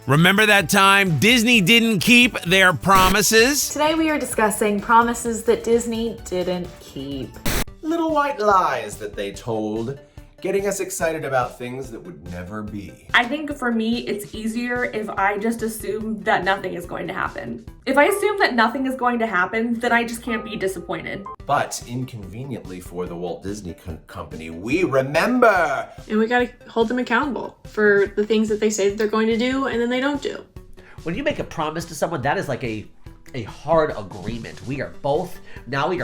Remember that time Disney didn't keep their promises? Today we are discussing promises that Disney didn't keep. Little white lies that they told, getting us excited about things that would never be. I think for me, it's easier if I just assume that nothing is going to happen. If I assume that nothing is going to happen, then I just can't be disappointed. But inconveniently for the Walt Disney Company, we remember. And we gotta hold them accountable for the things that they say that they're going to do and then they don't do. When you make a promise to someone, that is like a hard agreement. We are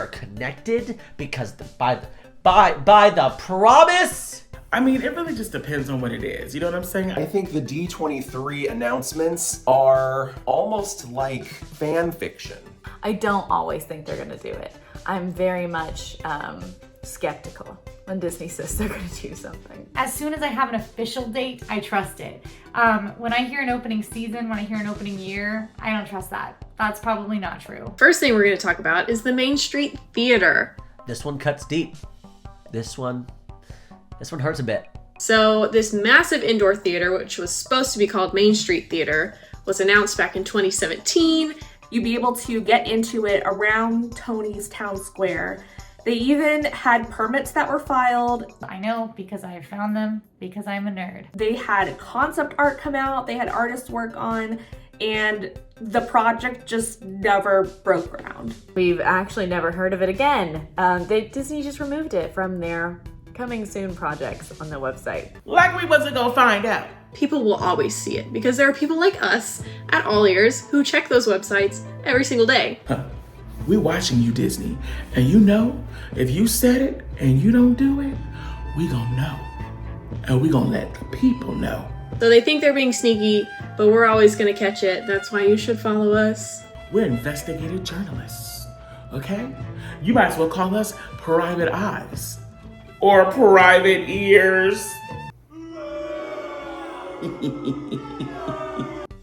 connected because by the promise. I mean, it really just depends on what it is. You know what I'm saying? I think the D23 announcements are almost like fan fiction. I don't always think they're gonna do it. I'm very much skeptical when Disney says they're gonna do something. As soon as I have an official date, I trust it. When I hear an opening season, when I hear an opening year, I don't trust that. That's probably not true. First thing we're gonna talk about is the Main Street Theater. This one cuts deep. This one hurts a bit. So this massive indoor theater, which was supposed to be called Main Street Theater, was announced back in 2017. You'd be able to get into it around Tony's Town Square. They even had permits that were filed. I know because I found them, because I'm a nerd. They had concept art come out, they had artists work on, and the project just never broke ground. We've actually never heard of it again. Disney just removed it from their coming soon projects on the website. Like we wasn't gonna find out. People will always see it because there are people like us at AllEars who check those websites every single day. We watching you, Disney. And you know, if you said it and you don't do it, we gonna know. And we gonna let the people know. So they think they're being sneaky, but we're always gonna catch it. That's why you should follow us. We're investigative journalists, okay? You might as well call us Private Eyes. Or Private Ears.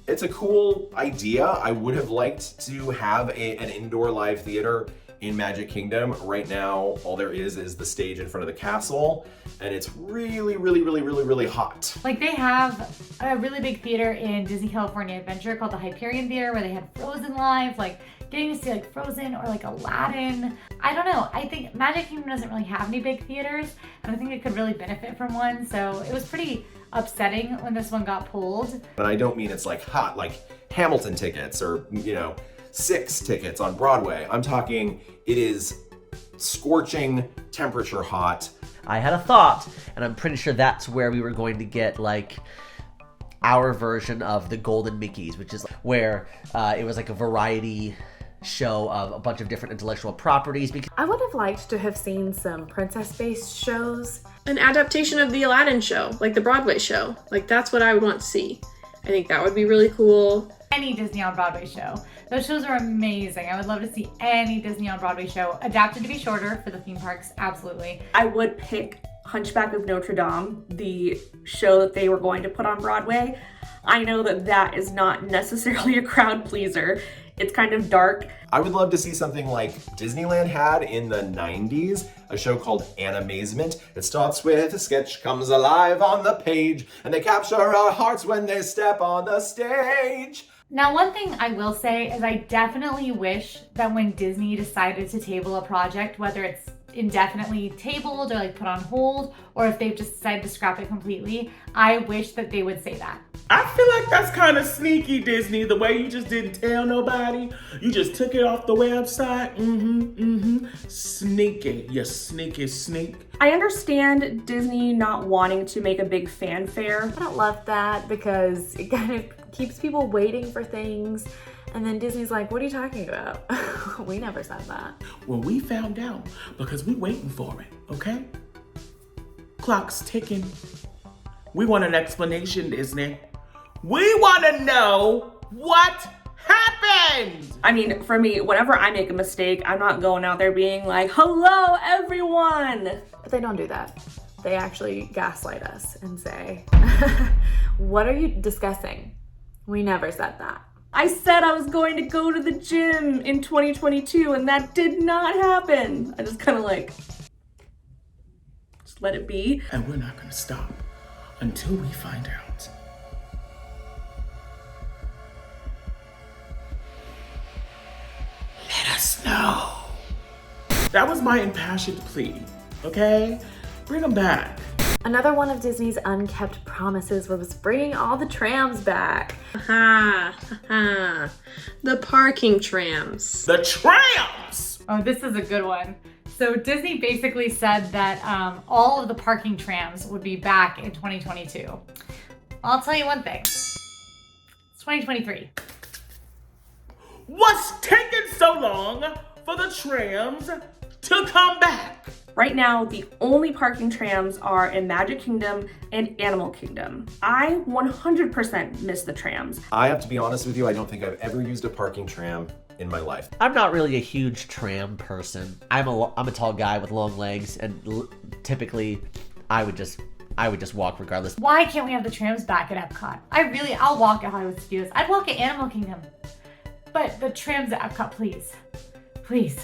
It's a cool idea. I would have liked to have an indoor live theater in Magic Kingdom. Right now, all there is the stage in front of the castle, and it's really hot. Like they have a really big theater in Disney California Adventure called the Hyperion Theater where they had Frozen live, like getting to see like Frozen or like Aladdin. I don't know. I think Magic Kingdom doesn't really have any big theaters, and I think it could really benefit from one. So it was pretty upsetting when this one got pulled. And I don't mean it's like hot, like Hamilton tickets or, Six tickets on Broadway. I'm talking it is scorching temperature hot. I had a thought, and I'm pretty sure that's where we were going to get like our version of the Golden Mickeys, which is where it was like a variety show of a bunch of different intellectual properties. I would have liked to have seen some princess-based shows. An adaptation of the Aladdin show, like the Broadway show. Like that's what I would want to see. I think that would be really cool. Any Disney on Broadway show. Those shows are amazing. I would love to see any Disney on Broadway show adapted to be shorter for the theme parks, absolutely. I would pick Hunchback of Notre Dame, the show that they were going to put on Broadway. I know that is not necessarily a crowd pleaser. It's kind of dark. I would love to see something like Disneyland had in the 90s, a show called Animazement. It starts with a sketch comes alive on the page, and they capture our hearts when they step on the stage. Now, one thing I will say is I definitely wish that when Disney decided to table a project, whether it's indefinitely tabled or like put on hold, or if they've just decided to scrap it completely, I wish that they would say that. I feel like that's kind of sneaky, Disney, the way you just didn't tell nobody. You just took it off the website. Sneaky, you sneaky sneak. I understand Disney not wanting to make a big fanfare. I don't love that because it kind of keeps people waiting for things. And then Disney's like, what are you talking about? We never said that. Well, we found out because we waiting for it, okay? Clock's ticking. We want an explanation, Disney. We want to know what happened. I mean, for me, whenever I make a mistake, I'm not going out there being like, hello, everyone. But they don't do that. They actually gaslight us and say, what are you discussing? We never said that. I said I was going to go to the gym in 2022 and that did not happen. I just kind of like, just let it be. And we're not going to stop until we find out. Yes, no. That was my impassioned plea, okay? Bring them back. Another one of Disney's unkept promises was bringing all the trams back. Ha ha. The parking trams. The Trams! Oh, this is a good one. So Disney basically said that all of the parking trams would be back in 2022. I'll tell you one thing. It's 2023. What's taking so long for the Trams to come back? Right now, the only parking trams are in Magic Kingdom and Animal Kingdom. I 100% miss the trams. I have to be honest with you, I don't think I've ever used a parking tram in my life. I'm not really a huge tram person. I'm a tall guy with long legs, and typically I would just walk regardless. Why can't we have the trams back at Epcot? I'll walk at Hollywood Studios. I'd walk at Animal Kingdom. But the trams at Epcot, please. Please.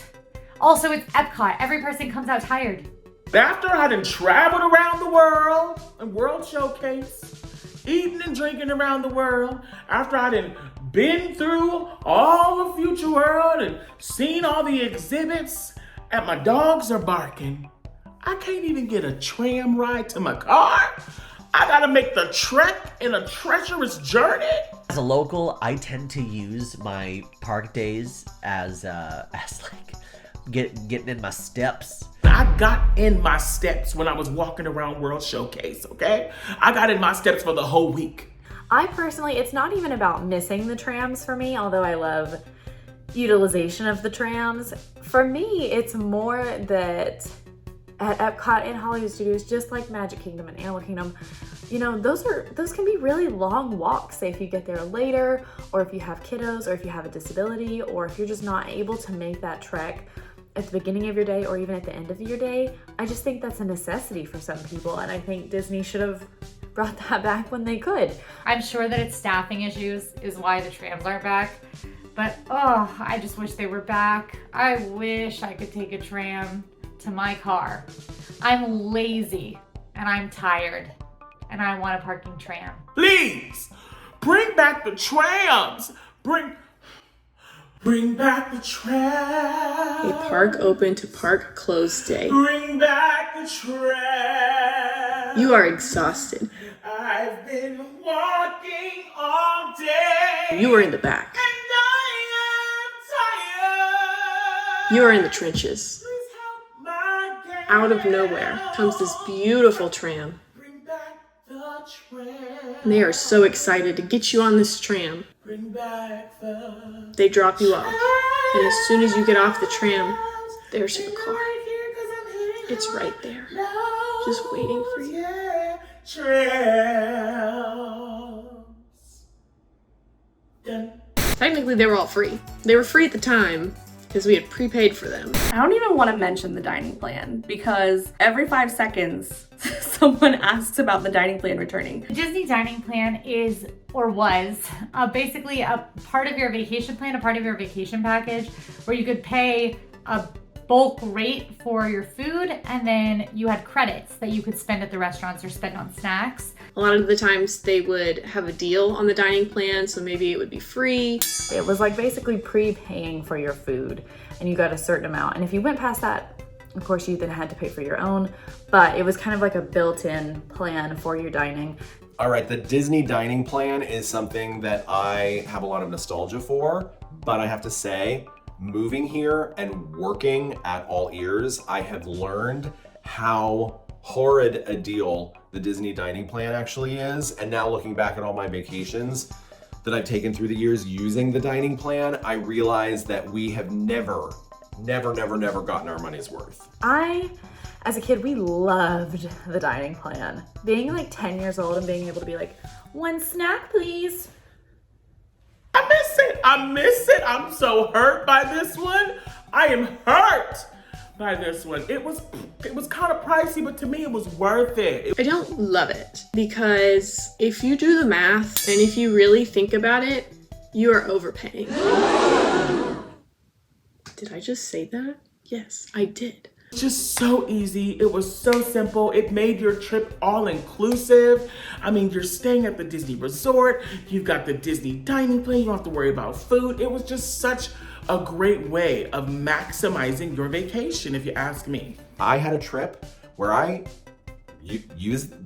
Also, it's Epcot. Every person comes out tired. After I done traveled around the world, and World Showcase, eating and drinking around the world, after I done been through all of Future World and seen all the exhibits, and my dogs are barking, I can't even get a tram ride to my car. I gotta make the trek in a treacherous journey. As a local, I tend to use my park days as like getting in my steps. I got in my steps when I was walking around World Showcase, okay? I got in my steps for the whole week. I personally, it's not even about missing the trams for me, although I love utilization of the trams. For me, it's more that at Epcot and Hollywood Studios, just like Magic Kingdom and Animal Kingdom, you know, those can be really long walks. Say if you get there later, or if you have kiddos, or if you have a disability, or if you're just not able to make that trek at the beginning of your day or even at the end of your day. I just think that's a necessity for some people, and I think Disney should have brought that back when they could. I'm sure that it's staffing issues is why the trams aren't back. But oh, I just wish they were back. I wish I could take a tram to my car. I'm lazy and I'm tired and I want a parking tram. Please, bring back the trams. Bring back the trams. A park open to park closed day. Bring back the trams. You are exhausted. I've been walking all day. You are in the back. And I am tired. You are in the trenches. Please help my girl. Out of nowhere comes this beautiful tram. Bring back the tram. And they are so excited to get you on this tram. Bring back the They drop you off. And as soon as you get off the tram, there's your car. It's right there, just waiting for you. Technically, they were all free. They were free at the time because we had prepaid for them. I don't even want to mention the dining plan because every 5 seconds someone asks about the dining plan returning. The Disney dining plan is, or was, basically a part of your vacation plan, a part of your vacation package, where you could pay a bulk rate for your food, and then you had credits that you could spend at the restaurants or spend on snacks. A lot of the times they would have a deal on the dining plan, so maybe it would be free. It was like basically prepaying for your food, and you got a certain amount. And if you went past that, of course, you then had to pay for your own, but it was kind of like a built-in plan for your dining. All right, the Disney dining plan is something that I have a lot of nostalgia for, but I have to say, moving here and working at AllEars, I have learned how horrid a deal the Disney dining plan actually is. And now looking back at all my vacations that I've taken through the years using the dining plan, I realize that we have never gotten our money's worth. As a kid, we loved the dining plan. Being like 10 years old and being able to be like, 1 snack, please. I miss it. I'm so hurt by this one. I am hurt by this one. It was kind of pricey, but to me it was worth it. I don't love it because if you do the math and if you really think about it, you are overpaying. Did I just say that? Yes, I did. Just so easy. It was so simple. It made your trip all inclusive. I mean, you're staying at the Disney resort. You've got the Disney dining plan. You don't have to worry about food. It was just such a great way of maximizing your vacation, if you ask me. I had a trip where I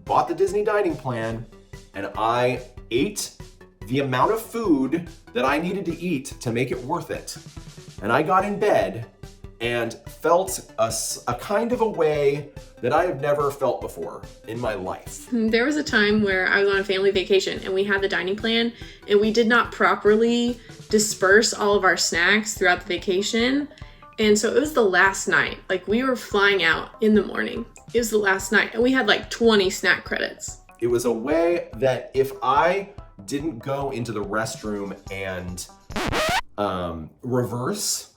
bought the Disney dining plan and I ate the amount of food that I needed to eat to make it worth it. And I got in bed and felt a kind of a way that I have never felt before in my life. There was a time where I was on a family vacation and we had the dining plan and we did not properly disperse all of our snacks throughout the vacation. And so it was the last night, like we were flying out in the morning. It was the last night and we had like 20 snack credits. It was a way that if I didn't go into the restroom and reverse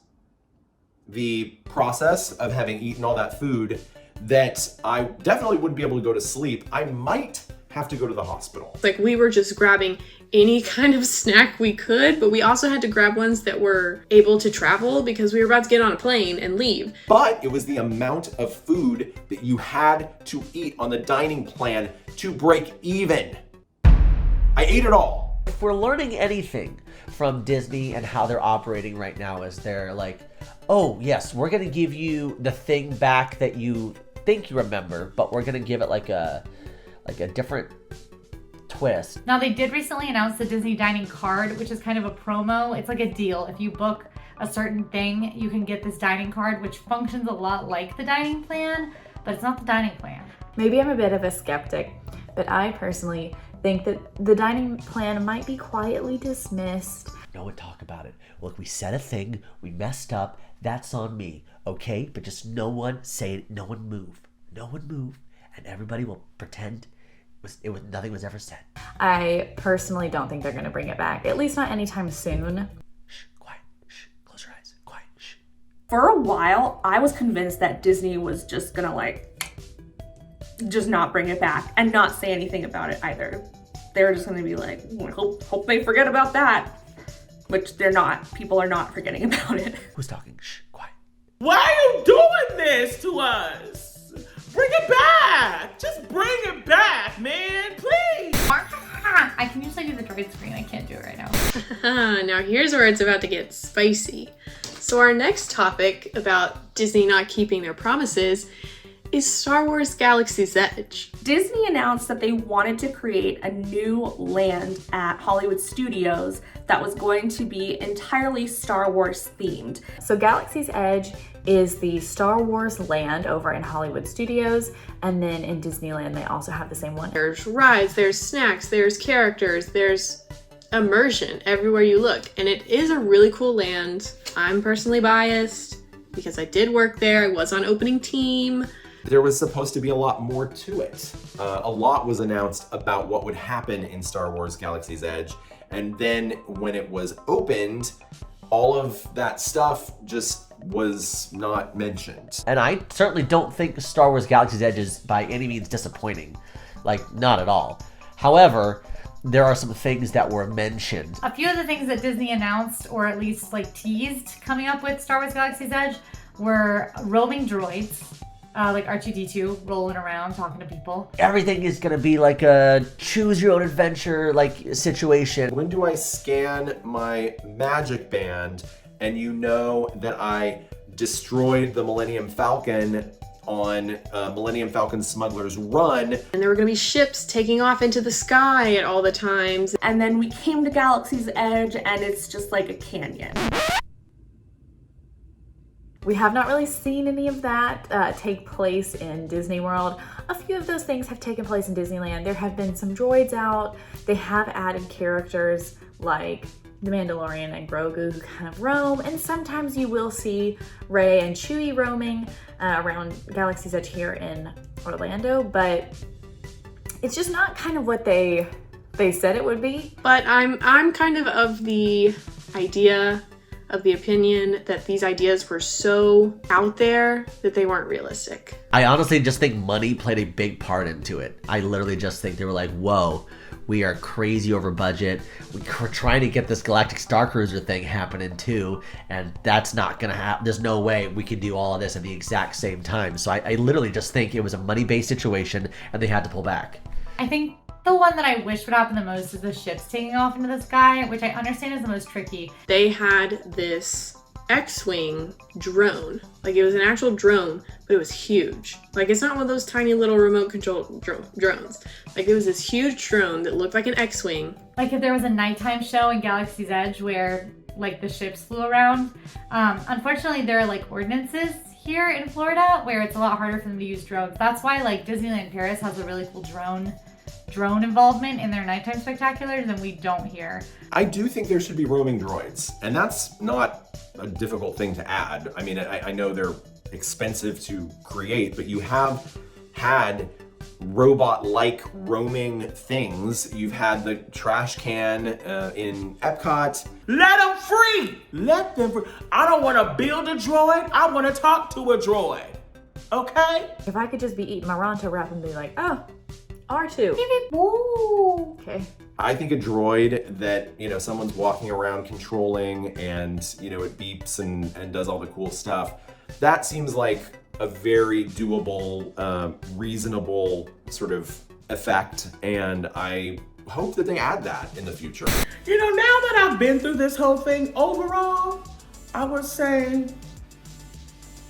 the process of having eaten all that food, that I definitely wouldn't be able to go to sleep. I might have to go to the hospital. Like we were just grabbing any kind of snack we could, but we also had to grab ones that were able to travel because we were about to get on a plane and leave. But it was the amount of food that you had to eat on the dining plan to break even. I ate it all. If we're learning anything from Disney and how they're operating right now, is they're like, oh yes, we're gonna give you the thing back that you think you remember, but we're gonna give it like a different twist. Now, they did recently announce the Disney Dining Card, which is kind of a promo. It's like a deal. If you book a certain thing, you can get this dining card, which functions a lot like the dining plan, but it's not the dining plan. Maybe I'm a bit of a skeptic, but I personally think that the dining plan might be quietly dismissed. No one talk about it. Look, we said a thing, we messed up, that's on me, okay? But just no one say it, no one move. No one move, and everybody will pretend nothing was ever said. I personally don't think they're going to bring it back, at least not anytime soon. Shh, quiet, shh, close your eyes, quiet, shh. For a while, I was convinced that Disney was just gonna just not bring it back and not say anything about it either. They're just gonna be like, hope they forget about that. Which they're not. People are not forgetting about it. Who's talking? Shh, quiet. Why are you doing this to us? Bring it back. Just bring it back, man, please. I can usually do the droid screen. I can't do it right now. Now here's where it's about to get spicy. So our next topic about Disney not keeping their promises is Star Wars Galaxy's Edge. Disney announced that they wanted to create a new land at Hollywood Studios that was going to be entirely Star Wars themed. So Galaxy's Edge is the Star Wars land over in Hollywood Studios, and then in Disneyland they also have the same one. There's rides, there's snacks, there's characters, there's immersion everywhere you look, and it is a really cool land. I'm personally biased because I did work there. I was on opening team. There was supposed to be a lot more to it. A lot was announced about what would happen in Star Wars Galaxy's Edge, and then when it was opened, all of that stuff just was not mentioned. And I certainly don't think Star Wars Galaxy's Edge is by any means disappointing. Like, not at all. However, there are some things that were mentioned. A few of the things that Disney announced, or at least teased coming up with Star Wars Galaxy's Edge, were roaming droids. Like R2-D2 rolling around talking to people. Everything is gonna be like a choose your own adventure situation. When do I scan my magic band and you know that I destroyed the Millennium Falcon on Millennium Falcon Smuggler's Run? And there were gonna be ships taking off into the sky at all the times. And then we came to Galaxy's Edge and it's just like a canyon. We have not really seen any of that take place in Disney World. A few of those things have taken place in Disneyland. There have been some droids out. They have added characters like the Mandalorian and Grogu who kind of roam, and sometimes you will see Rey and Chewie roaming around Galaxy's Edge here in Orlando, but it's just not kind of what they said it would be. But I'm kind of the idea of the opinion that these ideas were so out there that they weren't realistic. I honestly just think money played a big part into it. I literally just think they were like, whoa, we are crazy over budget. We're trying to get this Galactic Star Cruiser thing happening too, and that's not gonna happen. There's no way we can do all of this at the exact same time. So I literally just think it was a money-based situation and they had to pull back. I think the one that I wish would happen the most is the ships taking off into the sky, which I understand is the most tricky. They had this X-Wing drone. Like, it was an actual drone, but it was huge. Like, it's not one of those tiny little remote control drones. Like, it was this huge drone that looked like an X-Wing. Like if there was a nighttime show in Galaxy's Edge where like the ships flew around. Unfortunately, there are like ordinances here in Florida where it's a lot harder for them to use drones. That's why like Disneyland Paris has a really cool drone involvement in their nighttime spectaculars, and we don't here. I do think there should be roaming droids, and that's not a difficult thing to add. I mean, I know they're expensive to create, but you have had robot-like roaming things. You've had the trash can in Epcot. Let them free. Let them free. I don't want to build a droid. I want to talk to a droid. Okay? If I could just be eating my Ronto wrap and be like, oh, R2. Ooh. Okay. I think a droid that, you know, someone's walking around controlling and, you know, it beeps and does all the cool stuff, that seems like a very doable, reasonable sort of effect, and I hope that they add that in the future. You know, now that I've been through this whole thing, overall, I would say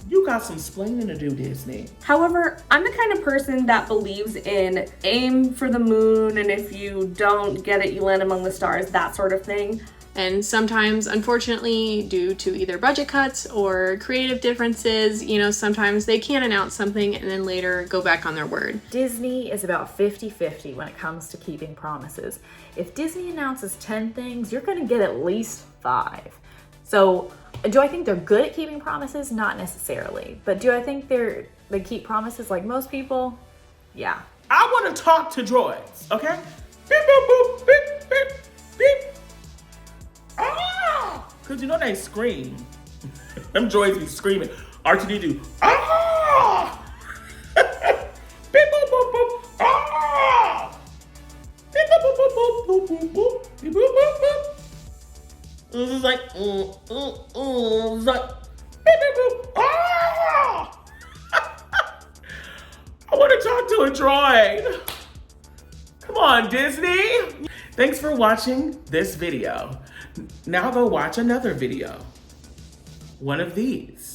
you got some splaining to do, Disney. However, I'm the kind of person that believes in aim for the moon, and if you don't get it, you land among the stars, that sort of thing. And sometimes, unfortunately, due to either budget cuts or creative differences, you know, sometimes they can announce something and then later go back on their word. Disney is about 50-50 when it comes to keeping promises. If Disney announces 10 things, you're gonna get at least 5. So, do I think they're good at keeping promises? Not necessarily. But do I think they keep promises like most people? Yeah. I want to talk to droids, okay? Beep, boop, boop, beep, beep, beep. Ah! Because you know they scream. Them droids be screaming. R2D2. Ah! Beep, boop, boop, boop. Ah! Beep, boop, boop, boop, boop, boop, boop. Beep, boop, boop, boop. This is like, it's like, beep, beep, boop. Ah! I want to talk to a droid. Come on, Disney. Thanks for watching this video. Now go watch another video. One of these.